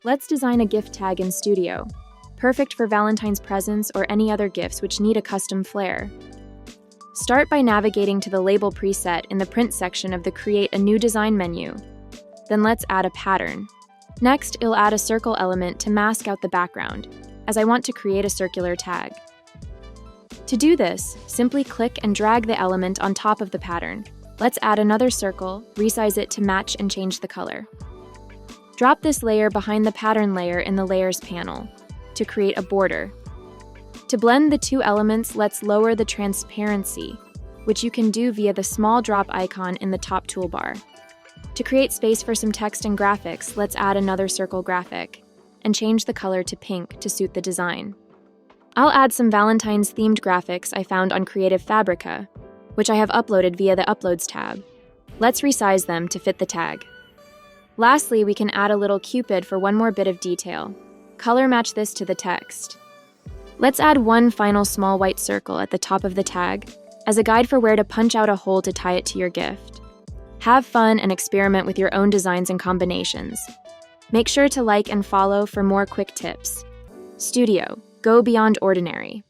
Let's design a gift tag in Studio, perfect for Valentine's presents or any other gifts which need a custom flair. Start by navigating to the label preset in the print section of the Create a New Design menu. Then let's add a pattern. Next, I'll add a circle element to mask out the background, as I want to create a circular tag. To do this, simply click and drag the element on top of the pattern. Let's add another circle, resize it to match and change the color. Drop this layer behind the pattern layer in the Layers panel to create a border. To blend the two elements, let's lower the transparency, which you can do via the small drop icon in the top toolbar. To create space for some text and graphics, let's add another circle graphic and change the color to pink to suit the design. I'll add some Valentine's themed graphics I found on Creative Fabrica, which I have uploaded via the Uploads tab. Let's resize them to fit the tag. Lastly, we can add a little Cupid for one more bit of detail. Color match this to the text. Let's add one final small white circle at the top of the tag as a guide for where to punch out a hole to tie it to your gift. Have fun and experiment with your own designs and combinations. Make sure to like and follow for more quick tips. Studio, go beyond ordinary.